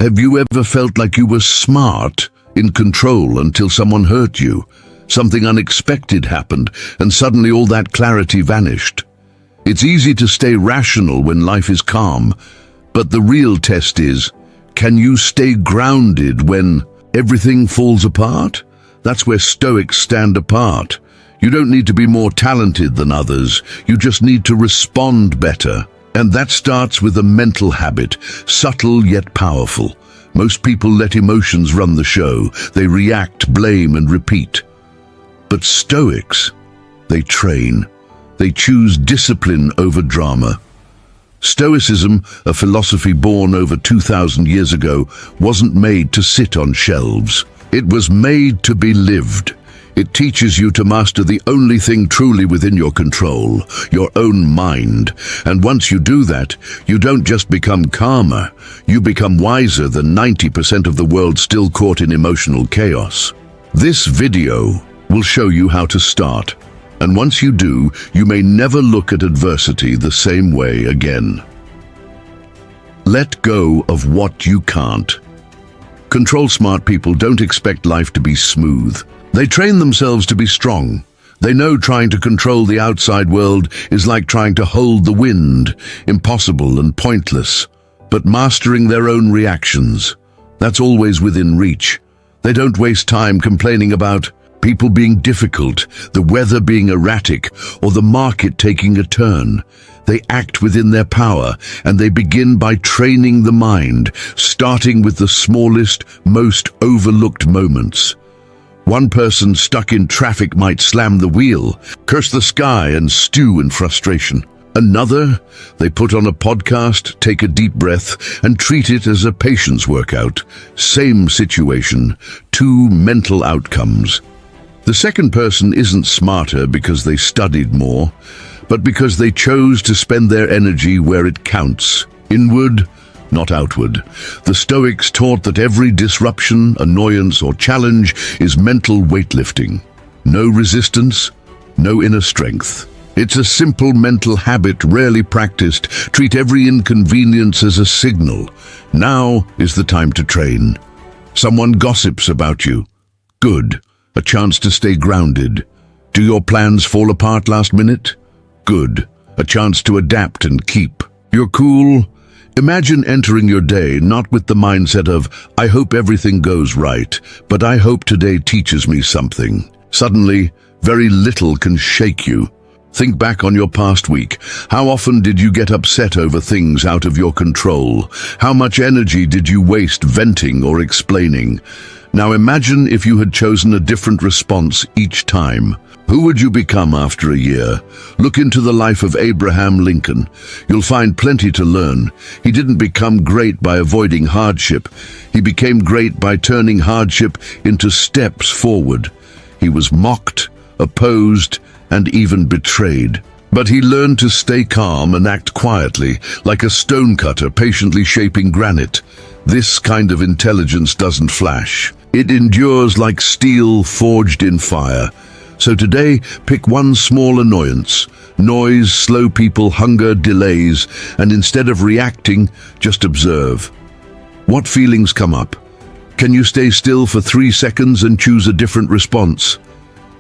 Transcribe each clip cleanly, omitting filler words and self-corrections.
Have you ever felt like you were smart, in control until someone hurt you? Something unexpected happened, and suddenly all that clarity vanished. It's easy to stay rational when life is calm, but the real test is, can you stay grounded when everything falls apart? That's where Stoics stand apart. You don't need to be more talented than others, you just need to respond better. And that starts with a mental habit, subtle yet powerful. Most people let emotions run the show. They react, blame, and repeat. But Stoics, they train. They choose discipline over drama. Stoicism, a philosophy born over 2,000 years ago, wasn't made to sit on shelves. It was made to be lived. It teaches you to master the only thing truly within your control, your own mind. And once you do that, you don't just become calmer, you become wiser than 90% of the world still caught in emotional chaos. This video will show you how to start. And once you do, you may never look at adversity the same way again. Let go of what you can't. Control-smart people don't expect life to be smooth. They train themselves to be strong. They know trying to control the outside world is like trying to hold the wind, impossible and pointless. But mastering their own reactions, that's always within reach. They don't waste time complaining about people being difficult, the weather being erratic, or the market taking a turn. They act within their power, and they begin by training the mind, starting with the smallest, most overlooked moments. One person stuck in traffic might slam the wheel, curse the sky, and stew in frustration. Another, they put on a podcast, take a deep breath, and treat it as a patience workout. Same situation, two mental outcomes. The second person isn't smarter because they studied more, but because they chose to spend their energy where it counts, inward, not outward. The Stoics taught that every disruption, annoyance, or challenge is mental weightlifting. No resistance, no inner strength. It's a simple mental habit rarely practiced. Treat every inconvenience as a signal. Now is the time to train. Someone gossips about you. Good. A chance to stay grounded. Do your plans fall apart last minute? Good. A chance to adapt and keep. You're cool. Imagine entering your day not with the mindset of, I hope everything goes right, but I hope today teaches me something. Suddenly, very little can shake you. Think back on your past week. How often did you get upset over things out of your control? How much energy did you waste venting or explaining? Now imagine if you had chosen a different response each time. Who would you become after a year? Look into the life of Abraham Lincoln. You'll find plenty to learn. He didn't become great by avoiding hardship. He became great by turning hardship into steps forward. He was mocked, opposed, and even betrayed. But he learned to stay calm and act quietly, like a stonecutter patiently shaping granite. This kind of intelligence doesn't flash. It endures like steel forged in fire. So today, pick one small annoyance, noise, slow people, hunger, delays, and instead of reacting, just observe. What feelings come up? Can you stay still for 3 seconds and choose a different response?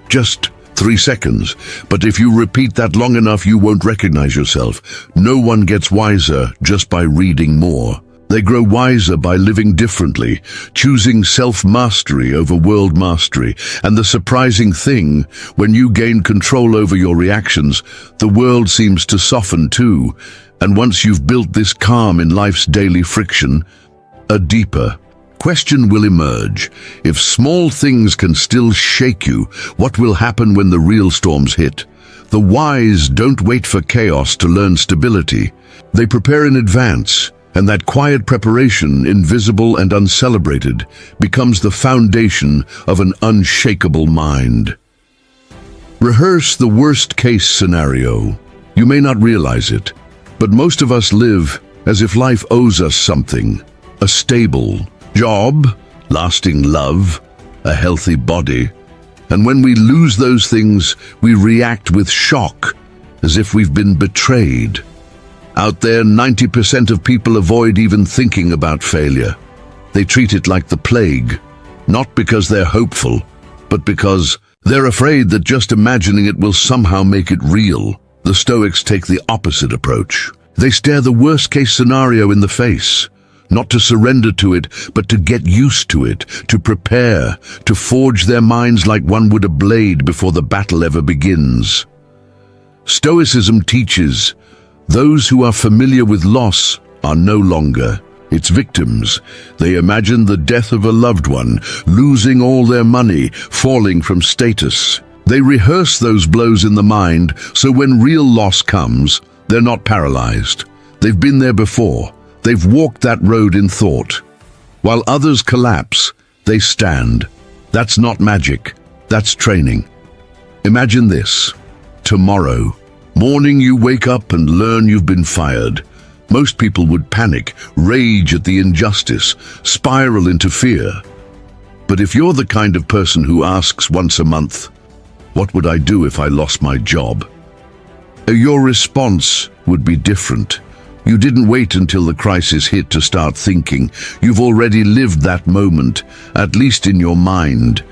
Just 3 seconds, but if you repeat that long enough, you won't recognize yourself. No one gets wiser just by reading more. They grow wiser by living differently, choosing self-mastery over world mastery. And the surprising thing, when you gain control over your reactions, the world seems to soften too. And once you've built this calm in life's daily friction, a deeper question will emerge. If small things can still shake you, what will happen when the real storms hit? The wise don't wait for chaos to learn stability. They prepare in advance. And that quiet preparation, invisible and uncelebrated, becomes the foundation of an unshakable mind. Rehearse the worst-case scenario. You may not realize it, but most of us live as if life owes us something. A stable job, lasting love, a healthy body. And when we lose those things, we react with shock, as if we've been betrayed. Out there, 90% of people avoid even thinking about failure. They treat it like the plague, not because they're hopeful, but because they're afraid that just imagining it will somehow make it real. The Stoics take the opposite approach. They stare the worst-case scenario in the face, not to surrender to it, but to get used to it, to prepare, to forge their minds like one would a blade before the battle ever begins. Stoicism teaches those who are familiar with loss are no longer its victims. They imagine the death of a loved one, losing all their money, falling from status. They rehearse those blows in the mind, so when real loss comes, they're not paralyzed. They've been there before. They've walked that road in thought. While others collapse, they stand. That's not magic. That's training. Imagine this. Tomorrow morning you wake up and learn you've been fired. Most people would panic, rage at the injustice, spiral into fear. But if you're the kind of person who asks once a month, "What would I do if I lost my job?" your response would be different. You didn't wait until the crisis hit to start thinking. You've already lived that moment, at least in your mind.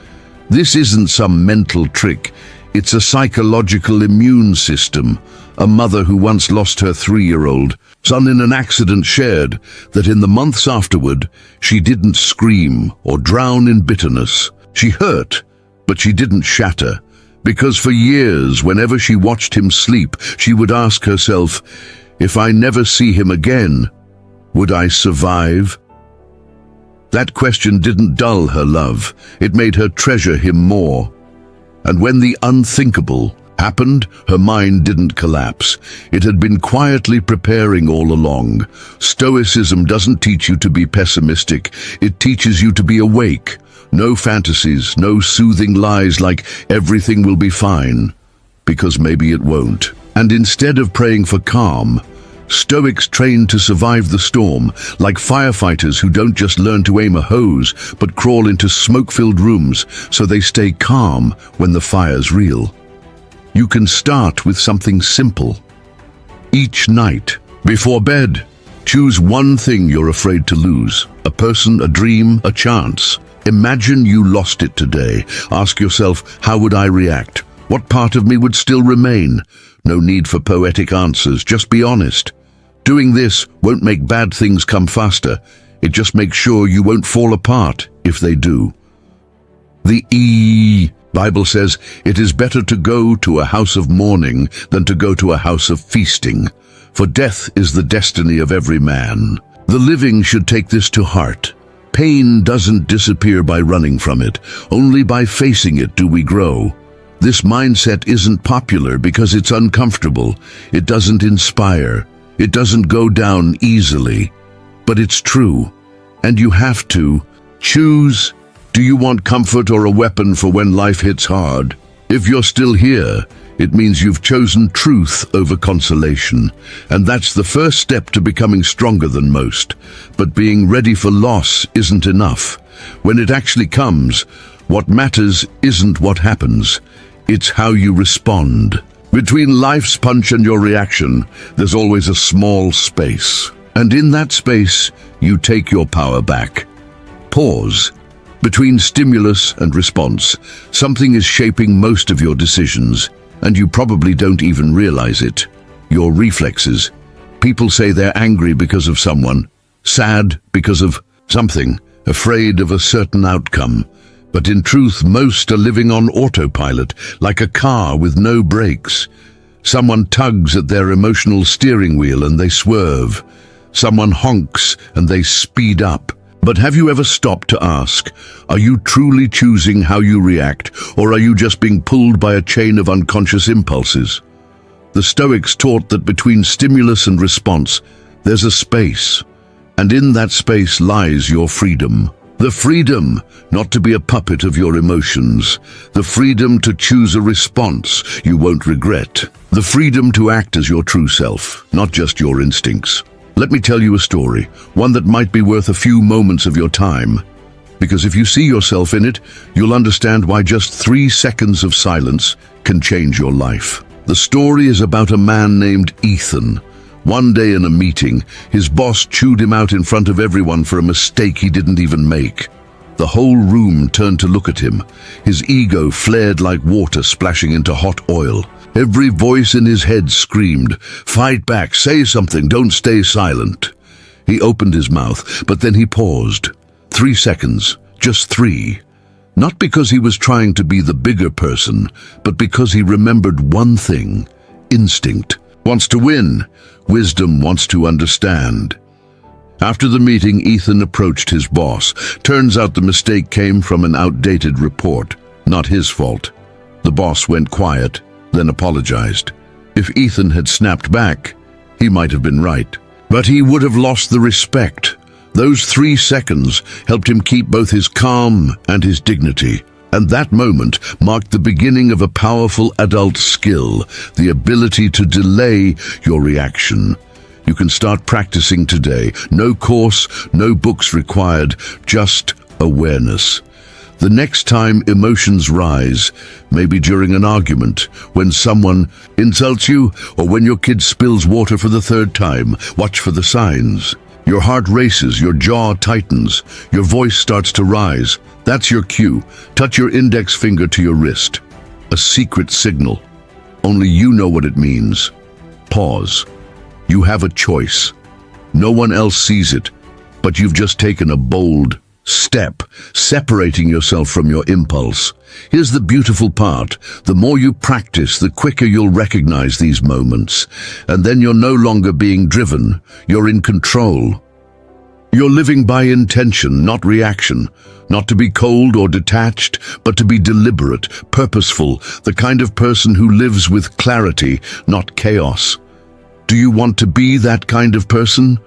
This isn't some mental trick. It's a psychological immune system. A mother who once lost her 3-year-old son in an accident shared that in the months afterward, she didn't scream or drown in bitterness. She hurt, but she didn't shatter. Because for years, whenever she watched him sleep, she would ask herself, "If I never see him again, would I survive?" That question didn't dull her love. It made her treasure him more. And when the unthinkable happened, her mind didn't collapse. It had been quietly preparing all along. Stoicism doesn't teach you to be pessimistic. It teaches you to be awake. No fantasies, no soothing lies like everything will be fine, because maybe it won't. And instead of praying for calm, Stoics train to survive the storm, like firefighters who don't just learn to aim a hose, but crawl into smoke-filled rooms so they stay calm when the fire's real. You can start with something simple. Each night, before bed, choose one thing you're afraid to lose. A person, a dream, a chance. Imagine you lost it today. Ask yourself, how would I react? What part of me would still remain? No need for poetic answers, just be honest. Doing this won't make bad things come faster. It just makes sure you won't fall apart if they do. The Bible says, "It is better to go to a house of mourning than to go to a house of feasting, for death is the destiny of every man." The living should take this to heart. Pain doesn't disappear by running from it. Only by facing it do we grow. This mindset isn't popular because it's uncomfortable. It doesn't inspire. It doesn't go down easily. But it's true. And you have to choose. Do you want comfort or a weapon for when life hits hard? If you're still here, it means you've chosen truth over consolation. And that's the first step to becoming stronger than most. But being ready for loss isn't enough. When it actually comes, what matters isn't what happens. It's how you respond. Between life's punch and your reaction, there's always a small space. And in that space, you take your power back. Pause. Between stimulus and response, something is shaping most of your decisions, and you probably don't even realize it. Your reflexes. People say they're angry because of someone, sad because of something, afraid of a certain outcome. But in truth, most are living on autopilot, like a car with no brakes. Someone tugs at their emotional steering wheel and they swerve. Someone honks and they speed up. But have you ever stopped to ask, are you truly choosing how you react, or are you just being pulled by a chain of unconscious impulses? The Stoics taught that between stimulus and response, there's a space. And in that space lies your freedom. The freedom not to be a puppet of your emotions. The freedom to choose a response you won't regret. The freedom to act as your true self, not just your instincts. Let me tell you a story, one that might be worth a few moments of your time. Because if you see yourself in it, you'll understand why just 3 seconds of silence can change your life. The story is about a man named Ethan. One day in a meeting, his boss chewed him out in front of everyone for a mistake he didn't even make. The whole room turned to look at him. His ego flared like water splashing into hot oil. Every voice in his head screamed, "Fight back, say something, don't stay silent." He opened his mouth, but then he paused. 3 seconds, just 3. Not because he was trying to be the bigger person, but because he remembered one thing: instinct wants to win, wisdom wants to understand. After the meeting, Ethan approached his boss. Turns out the mistake came from an outdated report, not his fault. The boss went quiet, then apologized. If Ethan had snapped back, he might have been right. But he would have lost the respect. Those 3 seconds helped him keep both his calm and his dignity. And that moment marked the beginning of a powerful adult skill, the ability to delay your reaction. You can start practicing today. No course, no books required, just awareness. The next time emotions rise, maybe during an argument, when someone insults you, or when your kid spills water for the 3rd time, watch for the signs. Your heart races, your jaw tightens, your voice starts to rise. That's your cue. Touch your index finger to your wrist. A secret signal. Only you know what it means. Pause. You have a choice. No one else sees it, but you've just taken a bold step, separating yourself from your impulse. Here's the beautiful part. The more you practice, the quicker you'll recognize these moments. And then you're no longer being driven. You're in control. You're living by intention, not reaction. Not to be cold or detached, but to be deliberate, purposeful, the kind of person who lives with clarity, not chaos. Do you want to be that kind of person?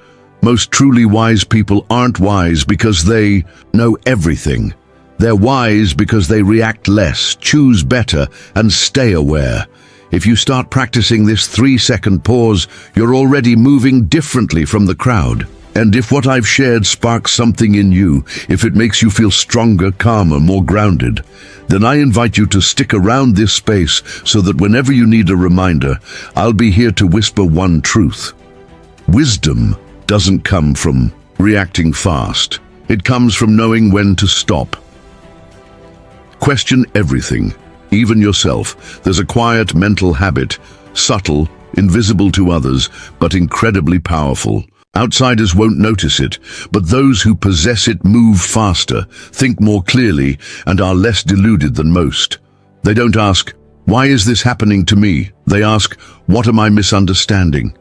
Most truly wise people aren't wise because they know everything. They're wise because they react less, choose better, and stay aware. If you start practicing this 3-second pause, you're already moving differently from the crowd. And if what I've shared sparks something in you, if it makes you feel stronger, calmer, more grounded, then I invite you to stick around this space so that whenever you need a reminder, I'll be here to whisper one truth. Wisdom doesn't come from reacting fast. It comes from knowing when to stop. Question everything, even yourself. There's a quiet mental habit, subtle, invisible to others, but incredibly powerful. Outsiders won't notice it, but those who possess it move faster, think more clearly, and are less deluded than most. They don't ask, "Why is this happening to me?" They ask, "What am I misunderstanding?"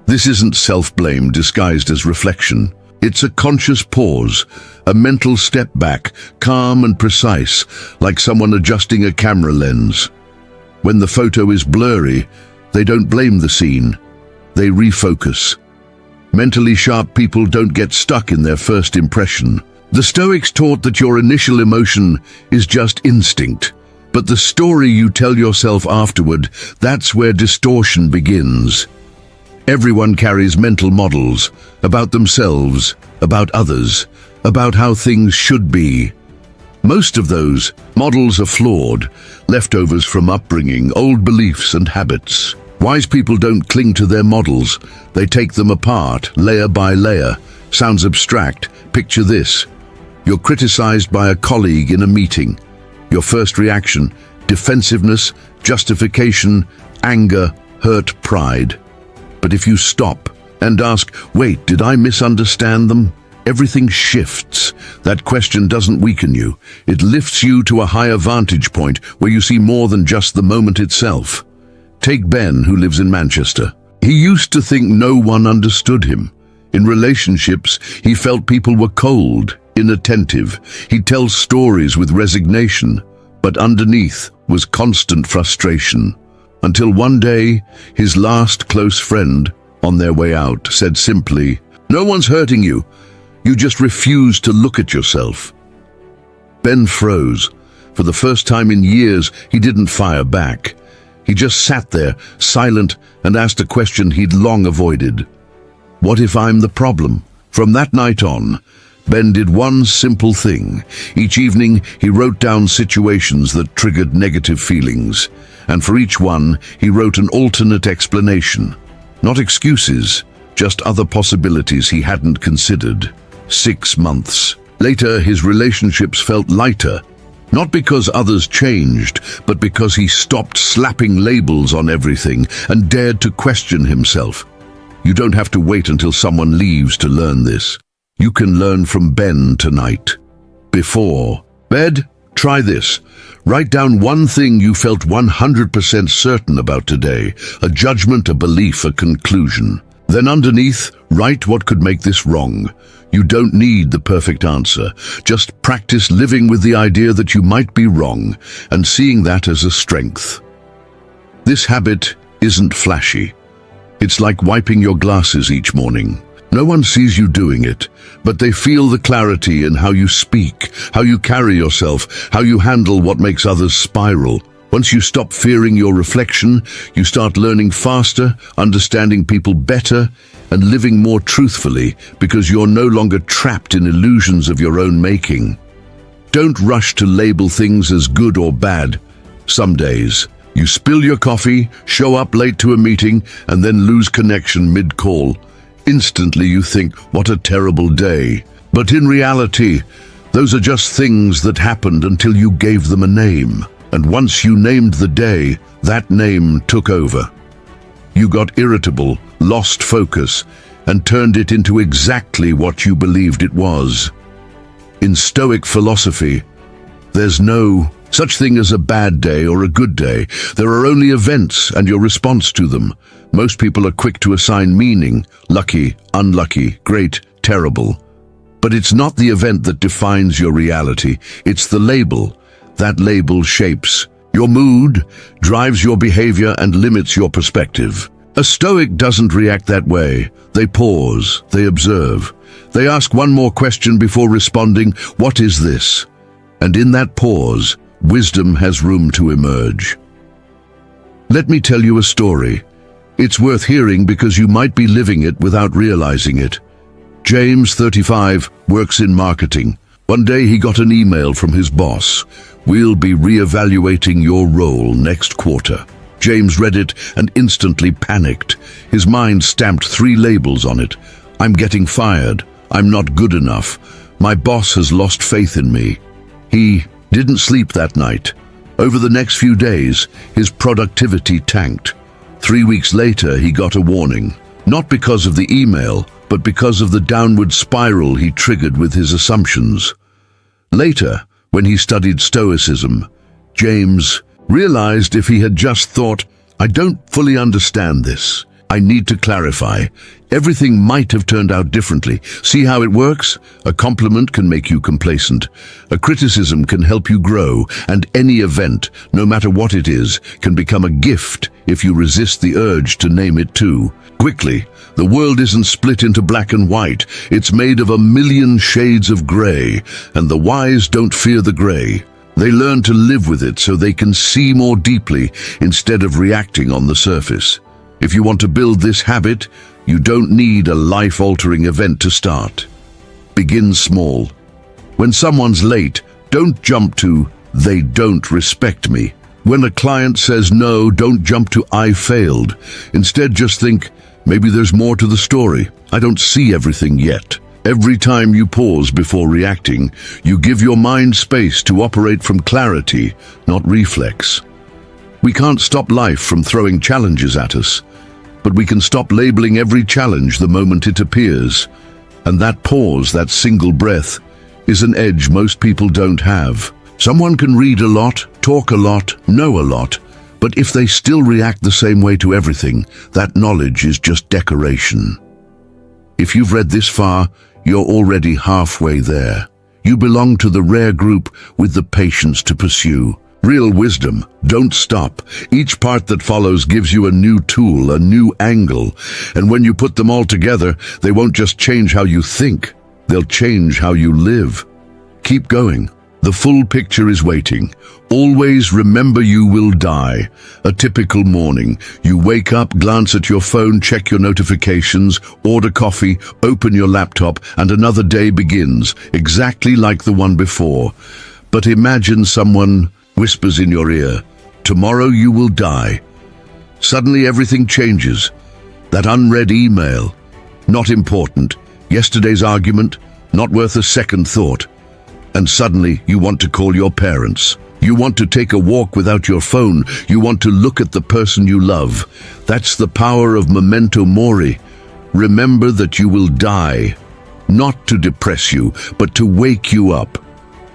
This isn't self-blame disguised as reflection. It's a conscious pause, a mental step back, calm and precise, like someone adjusting a camera lens. When the photo is blurry, they don't blame the scene. They refocus. Mentally sharp people don't get stuck in their first impression. The Stoics taught that your initial emotion is just instinct, but the story you tell yourself afterward, that's where distortion begins. Everyone carries mental models about themselves, about others, about how things should be. Most of those models are flawed, leftovers from upbringing, old beliefs and habits. Wise people don't cling to their models. They take them apart, layer by layer. Sounds abstract. Picture this. You're criticized by a colleague in a meeting. Your first reaction: defensiveness, justification, anger, hurt, pride. But if you stop and ask, "Wait, did I misunderstand them?" everything shifts. That question doesn't weaken you. It lifts you to a higher vantage point where you see more than just the moment itself. Take Ben, who lives in Manchester. He used to think no one understood him. In relationships, he felt people were cold, inattentive. He tells stories with resignation, but underneath was constant frustration. Until one day, his last close friend, on their way out, said simply, "No one's hurting you. You just refuse to look at yourself." Ben froze. For the first time in years, he didn't fire back. He just sat there, silent, and asked a question he'd long avoided. What if I'm the problem? From that night on, Ben did one simple thing. Each evening, he wrote down situations that triggered negative feelings, and for each one, he wrote an alternate explanation. Not excuses, just other possibilities he hadn't considered. 6 months. Later, his relationships felt lighter. Not because others changed, but because he stopped slapping labels on everything and dared to question himself. You don't have to wait until someone leaves to learn this. You can learn from Ben tonight. Before bed, try this. Write down one thing you felt 100% certain about today, a judgment, a belief, a conclusion. Then underneath, write what could make this wrong. You don't need the perfect answer. Just practice living with the idea that you might be wrong and seeing that as a strength. This habit isn't flashy. It's like wiping your glasses each morning. No one sees you doing it, but they feel the clarity in how you speak, how you carry yourself, how you handle what makes others spiral. Once you stop fearing your reflection, you start learning faster, understanding people better, and living more truthfully because you're no longer trapped in illusions of your own making. Don't rush to label things as good or bad. Some days, you spill your coffee, show up late to a meeting, and then lose connection mid-call. Instantly you think, what a terrible day. But in reality, those are just things that happened until you gave them a name. And once you named the day, that name took over. You got irritable, lost focus, and turned it into exactly what you believed it was. In Stoic philosophy, there's no such thing as a bad day or a good day. There are only events and your response to them. Most people are quick to assign meaning: lucky, unlucky, great, terrible. But it's not the event that defines your reality, it's the label. That label shapes your mood, drives your behavior, and limits your perspective. A Stoic doesn't react that way. They pause, they observe. They ask one more question before responding, what is this? And in that pause, wisdom has room to emerge. Let me tell you a story. It's worth hearing because you might be living it without realizing it. James, 35, works in marketing. One day he got an email from his boss. We'll be re-evaluating your role next quarter. James read it and instantly panicked. His mind stamped 3 labels on it. I'm getting fired. I'm not good enough. My boss has lost faith in me. He didn't sleep that night. Over the next few days, his productivity tanked. 3 weeks later, he got a warning. Not because of the email, but because of the downward spiral he triggered with his assumptions. Later, when he studied Stoicism, James realized if he had just thought, I don't fully understand this, I need to clarify, everything might have turned out differently. See how it works? A compliment can make you complacent. A criticism can help you grow, and any event, no matter what it is, can become a gift if you resist the urge to name it too. Quickly, the world isn't split into black and white. It's made of a million shades of gray, and the wise don't fear the gray. They learn to live with it so they can see more deeply instead of reacting on the surface. If you want to build this habit, you don't need a life-altering event to start. Begin small. When someone's late, don't jump to, they don't respect me. When a client says no, don't jump to, I failed. Instead, just think, maybe there's more to the story. I don't see everything yet. Every time you pause before reacting, you give your mind space to operate from clarity, not reflex. We can't stop life from throwing challenges at us, but we can stop labeling every challenge the moment it appears. And that pause, that single breath, is an edge most people don't have. Someone can read a lot, talk a lot, know a lot, but if they still react the same way to everything, that knowledge is just decoration. If you've read this far, you're already halfway there. You belong to the rare group with the patience to pursue. Real wisdom, don't stop. Each part that follows gives you a new tool, a new angle, and when you put them all together, they won't just change how you think, they'll change how you live. Keep going. The full picture is waiting. Always remember you will die. A typical morning. You wake up, glance at your phone, check your notifications, order coffee, open your laptop, and another day begins, exactly like the one before. But imagine someone whispers in your ear, tomorrow you will die. Suddenly everything changes. That unread email, not important. Yesterday's argument, not worth a second thought. And suddenly you want to call your parents. You want to take a walk without your phone. You want to look at the person you love. That's the power of memento mori. Remember that you will die, not to depress you, but to wake you up.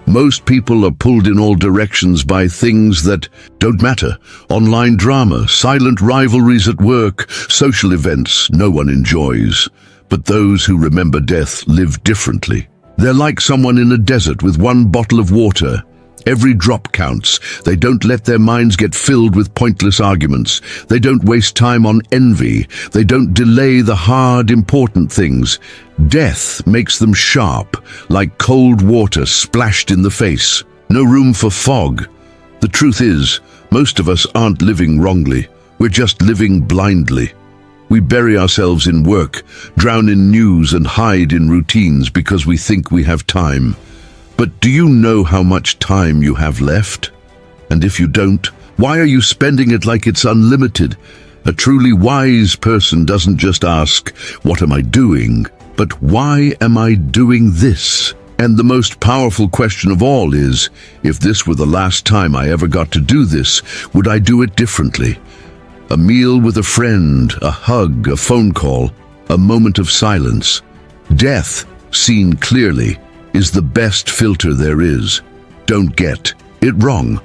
Most people are pulled in all directions by things that don't matter. Online drama, silent rivalries at work, social events no one enjoys. But those who remember death live differently. They're like someone in a desert with one bottle of water. Every drop counts. They don't let their minds get filled with pointless arguments. They don't waste time on envy. They don't delay the hard, important things. Death makes them sharp, like cold water splashed in the face. No room for fog. The truth is, most of us aren't living wrongly. We're just living blindly. We bury ourselves in work, drown in news and hide in routines because we think we have time. But do you know how much time you have left? And if you don't, why are you spending it like it's unlimited? A truly wise person doesn't just ask, "What am I doing?" but "Why am I doing this?" And the most powerful question of all is, if this were the last time I ever got to do this, would I do it differently? A meal with a friend, a hug, a phone call, a moment of silence. Death, seen clearly, is the best filter there is. Don't get it wrong.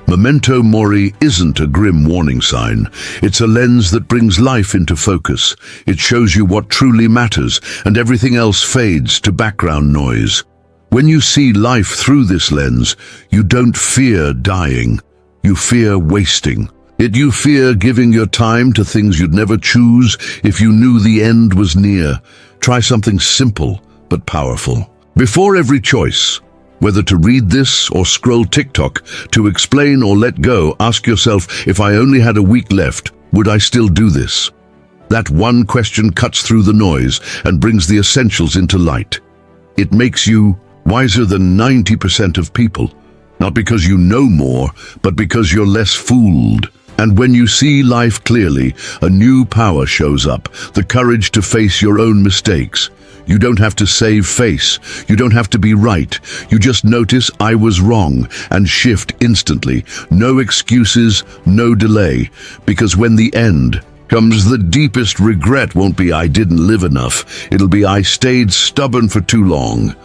Memento mori isn't a grim warning sign. It's a lens that brings life into focus. It shows you what truly matters, and everything else fades to background noise. When you see life through this lens, you don't fear dying. You fear wasting. You fear giving your time to things you'd never choose if you knew the end was near. Try something simple but powerful. Before every choice, whether to read this or scroll TikTok, to explain or let go, ask yourself, if I only had a week left, would I still do this? That one question cuts through the noise and brings the essentials into light. It makes you wiser than 90% of people, not because you know more, but because you're less fooled. And when you see life clearly, a new power shows up, the courage to face your own mistakes. You don't have to save face. You don't have to be right. You just notice I was wrong and shift instantly. No excuses, no delay. Because when the end comes, the deepest regret won't be I didn't live enough. It'll be I stayed stubborn for too long.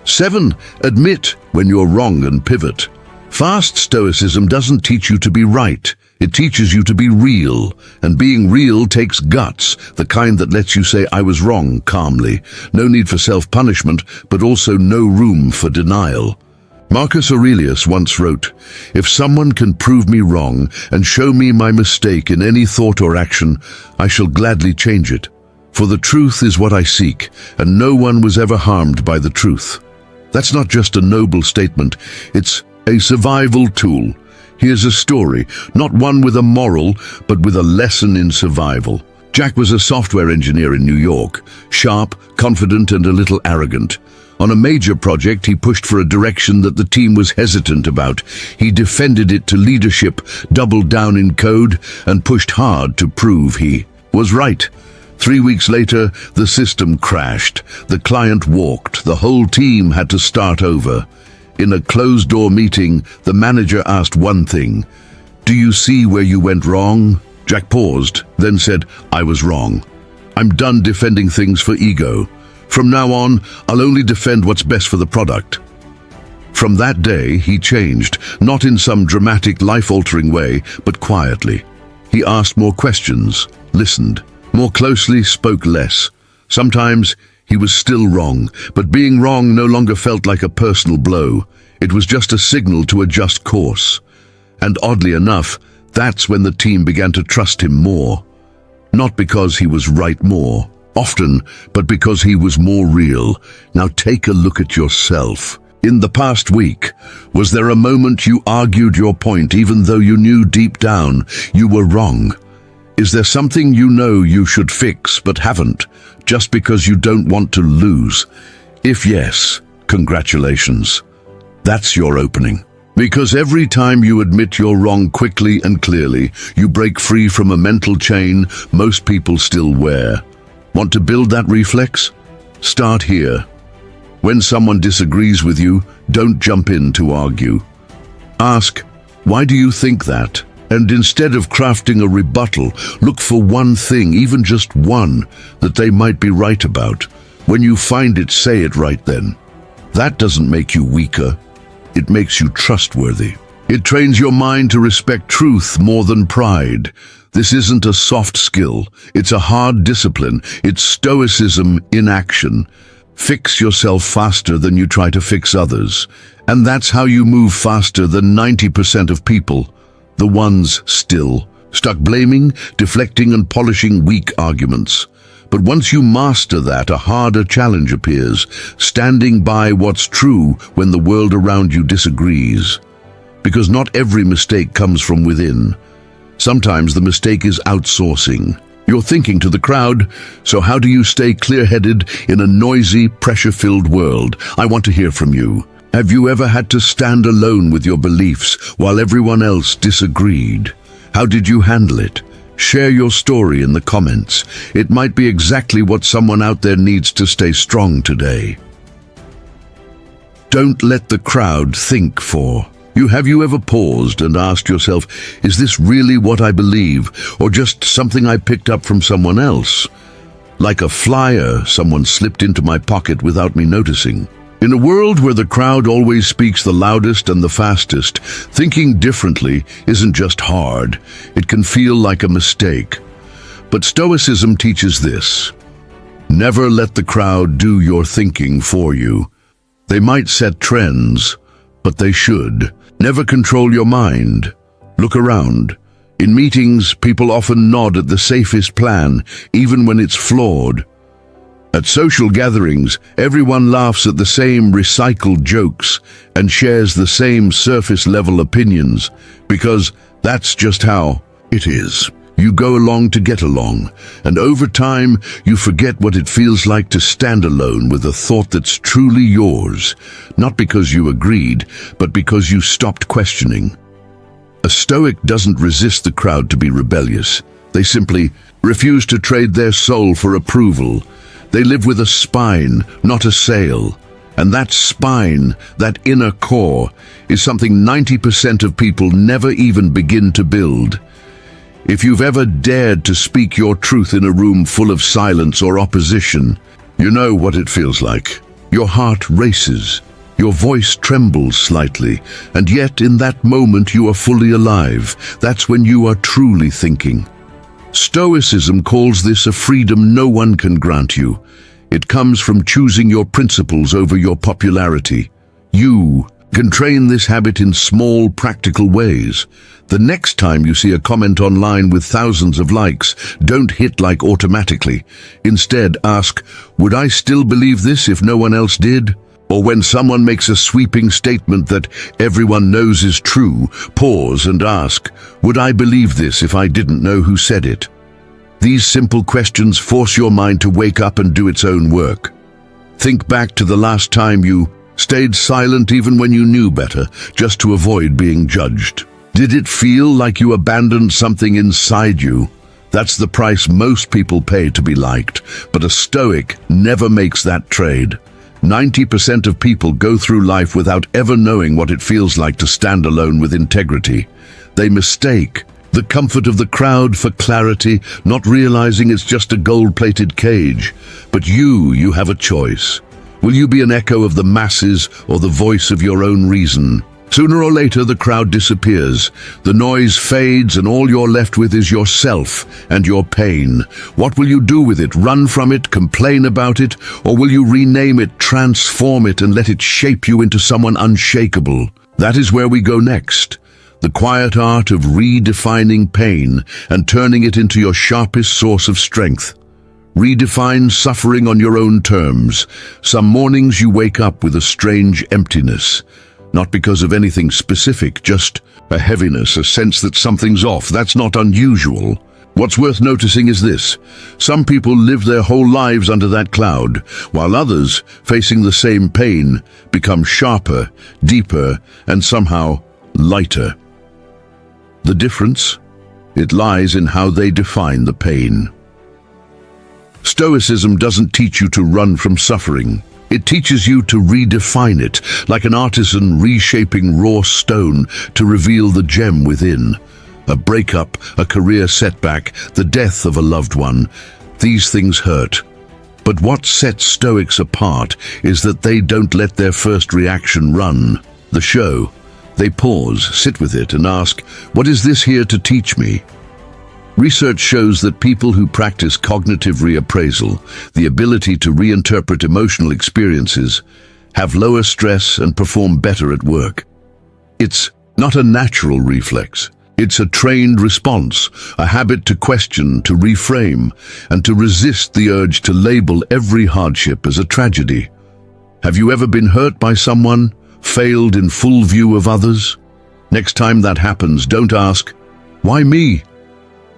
7. Admit when you're wrong and pivot. Fast Stoicism doesn't teach you to be right. It teaches you to be real, and being real takes guts, the kind that lets you say, I was wrong, calmly. No need for self-punishment, but also no room for denial. Marcus Aurelius once wrote, "If someone can prove me wrong and show me my mistake in any thought or action, I shall gladly change it. For the truth is what I seek, and no one was ever harmed by the truth." That's not just a noble statement, it's a survival tool. Here's a story, not one with a moral, but with a lesson in survival. Jack was a software engineer in New York, sharp, confident, and a little arrogant. On a major project, he pushed for a direction that the team was hesitant about. He defended it to leadership, doubled down in code, and pushed hard to prove he was right. 3 weeks later, the system crashed. The client walked. The whole team had to start over. In a closed-door meeting, the manager asked one thing. "Do you see where you went wrong?" Jack paused, then said, "I was wrong. I'm done defending things for ego. From now on, I'll only defend what's best for the product." From that day, he changed, not in some dramatic, life-altering way, but quietly. He asked more questions, listened more closely, spoke less. Sometimes he was still wrong, but being wrong no longer felt like a personal blow. It was just a signal to adjust course. And oddly enough, that's when the team began to trust him more. Not because he was right more, often, but because he was more real. Now take a look at yourself. In the past week, was there a moment you argued your point even though you knew deep down you were wrong? Is there something you know you should fix but haven't, just because you don't want to lose? If yes, congratulations. That's your opening. Because every time you admit you're wrong quickly and clearly, you break free from a mental chain most people still wear. Want to build that reflex? Start here. When someone disagrees with you, don't jump in to argue. Ask, why do you think that? And instead of crafting a rebuttal, look for one thing, even just one, that they might be right about. When you find it, say it right then. That doesn't make you weaker. It makes you trustworthy. It trains your mind to respect truth more than pride. This isn't a soft skill. It's a hard discipline. It's Stoicism in action. Fix yourself faster than you try to fix others. And that's how you move faster than 90% of people. The ones still stuck blaming, deflecting and polishing weak arguments. But once you master that, a harder challenge appears, standing by what's true when the world around you disagrees. Because not every mistake comes from within. Sometimes the mistake is outsourcing. You're thinking to the crowd, so how do you stay clear-headed in a noisy, pressure-filled world? I want to hear from you. Have you ever had to stand alone with your beliefs while everyone else disagreed? How did you handle it? Share your story in the comments. It might be exactly what someone out there needs to stay strong today. Don't let the crowd think for you. Have you ever paused and asked yourself, is this really what I believe, or just something I picked up from someone else? Like a flyer, someone slipped into my pocket without me noticing. In a world where the crowd always speaks the loudest and the fastest, thinking differently isn't just hard, it can feel like a mistake. But Stoicism teaches this. Never let the crowd do your thinking for you. They might set trends, but they should. Never control your mind. Look around. In meetings, people often nod at the safest plan, even when it's flawed. At social gatherings, everyone laughs at the same recycled jokes and shares the same surface-level opinions, because that's just how it is. You go along to get along, and over time, you forget what it feels like to stand alone with a thought that's truly yours, not because you agreed, but because you stopped questioning. A Stoic doesn't resist the crowd to be rebellious. They simply refuse to trade their soul for approval. They live with a spine, not a sail. And that spine, that inner core, is something 90% of people never even begin to build. If you've ever dared to speak your truth in a room full of silence or opposition, you know what it feels like. Your heart races, your voice trembles slightly, and yet in that moment you are fully alive. That's when you are truly thinking. Stoicism calls this a freedom no one can grant you. It comes from choosing your principles over your popularity. You can train this habit in small, practical ways. The next time you see a comment online with thousands of likes, don't hit like automatically. Instead, ask, would I still believe this if no one else did? Or when someone makes a sweeping statement that everyone knows is true, pause and ask, would I believe this if I didn't know who said it? These simple questions force your mind to wake up and do its own work. Think back to the last time you stayed silent even when you knew better, just to avoid being judged. Did it feel like you abandoned something inside you? That's the price most people pay to be liked, but a Stoic never makes that trade. 90% of people go through life without ever knowing what it feels like to stand alone with integrity. They mistake the comfort of the crowd for clarity, not realizing it's just a gold-plated cage. But you have a choice. Will you be an echo of the masses or the voice of your own reason? Sooner or later, the crowd disappears. The noise fades, and all you're left with is yourself and your pain. What will you do with it? Run from it, complain about it, or will you rename it, transform it, and let it shape you into someone unshakable? That is where we go next. The quiet art of redefining pain and turning it into your sharpest source of strength. Redefine suffering on your own terms. Some mornings you wake up with a strange emptiness. Not because of anything specific, just a heaviness, a sense that something's off. That's not unusual. What's worth noticing is this: some people live their whole lives under that cloud, while others, facing the same pain, become sharper, deeper, and somehow lighter. The difference? It lies in how they define the pain. Stoicism doesn't teach you to run from suffering. It teaches you to redefine it, like an artisan reshaping raw stone to reveal the gem within. A breakup, a career setback, the death of a loved one. These things hurt. But what sets Stoics apart is that they don't let their first reaction run the show. They pause, sit with it, and ask, what is this here to teach me? Research shows that people who practice cognitive reappraisal, the ability to reinterpret emotional experiences, have lower stress and perform better at work. It's not a natural reflex. It's a trained response, a habit to question, to reframe, and to resist the urge to label every hardship as a tragedy. Have you ever been hurt by someone, failed in full view of others? Next time that happens, don't ask, why me?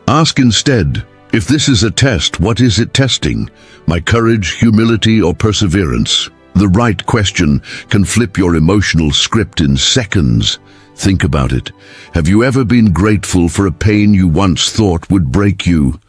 Ask instead, if this is a test, what is it testing? My courage, humility, or perseverance? The right question can flip your emotional script in seconds. Think about it. Have you ever been grateful for a pain you once thought would break you?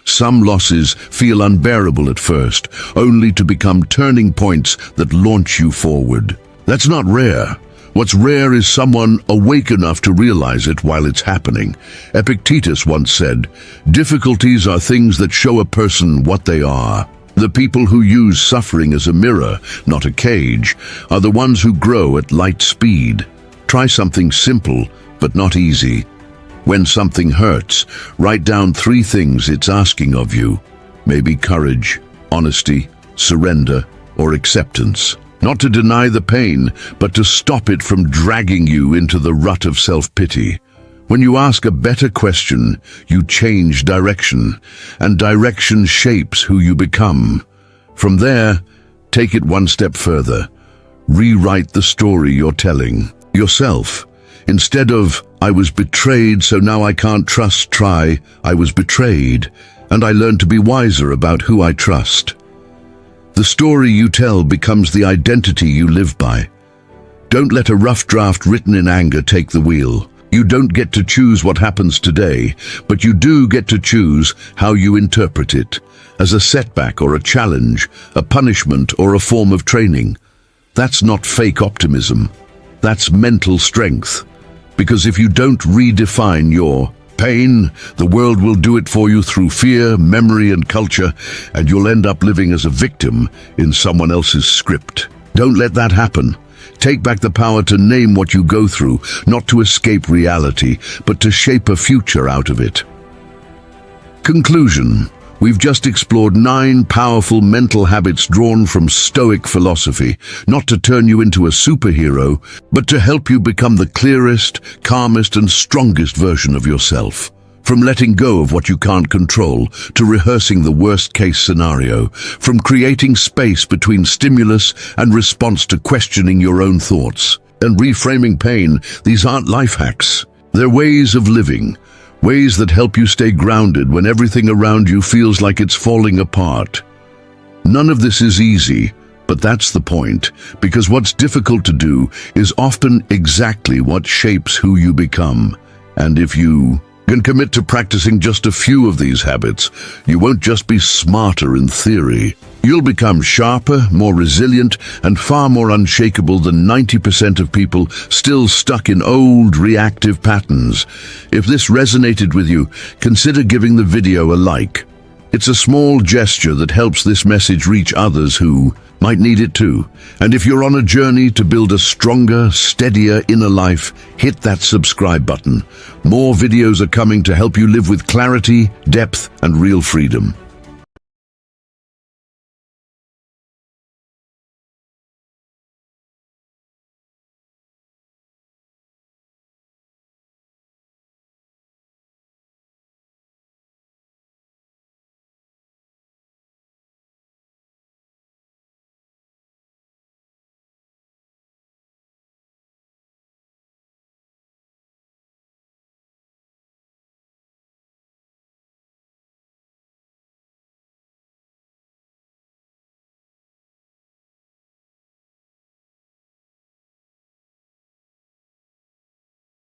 Some losses feel unbearable at first, only to become turning points that launch you forward. That's not rare. What's rare is someone awake enough to realize it while it's happening. Epictetus once said, "Difficulties are things that show a person what they are." The people who use suffering as a mirror, not a cage, are the ones who grow at light speed. Try something simple, but not easy. When something hurts, write down 3 things it's asking of you. Maybe courage, honesty, surrender, or acceptance. Not to deny the pain, but to stop it from dragging you into the rut of self-pity. When you ask a better question, you change direction, and direction shapes who you become. From there, take it one step further. Rewrite the story you're telling yourself. Instead of, I was betrayed, so now I can't trust, try, I was betrayed, and I learned to be wiser about who I trust. The story you tell becomes the identity you live by. Don't let a rough draft written in anger take the wheel. You don't get to choose what happens today, but you do get to choose how you interpret it, as a setback or a challenge, a punishment or a form of training. That's not fake optimism. That's mental strength. Because if you don't redefine your pain, the world will do it for you through fear, memory, and culture, and you'll end up living as a victim in someone else's script. Don't let that happen. Take back the power to name what you go through, not to escape reality, but to shape a future out of it. Conclusion. We've just explored 9 powerful mental habits drawn from Stoic philosophy, not to turn you into a superhero, but to help you become the clearest, calmest, and strongest version of yourself. From letting go of what you can't control, to rehearsing the worst-case scenario, from creating space between stimulus and response to questioning your own thoughts, and reframing pain, these aren't life hacks. They're ways of living. Ways that help you stay grounded when everything around you feels like it's falling apart. None of this is easy, but that's the point, because what's difficult to do is often exactly what shapes who you become. And if you can commit to practicing just a few of these habits, you won't just be smarter in theory. You'll become sharper, more resilient, and far more unshakable than 90% of people still stuck in old, reactive patterns. If this resonated with you, consider giving the video a like. It's a small gesture that helps this message reach others who might need it too. And if you're on a journey to build a stronger, steadier inner life, hit that subscribe button. More videos are coming to help you live with clarity, depth, and real freedom.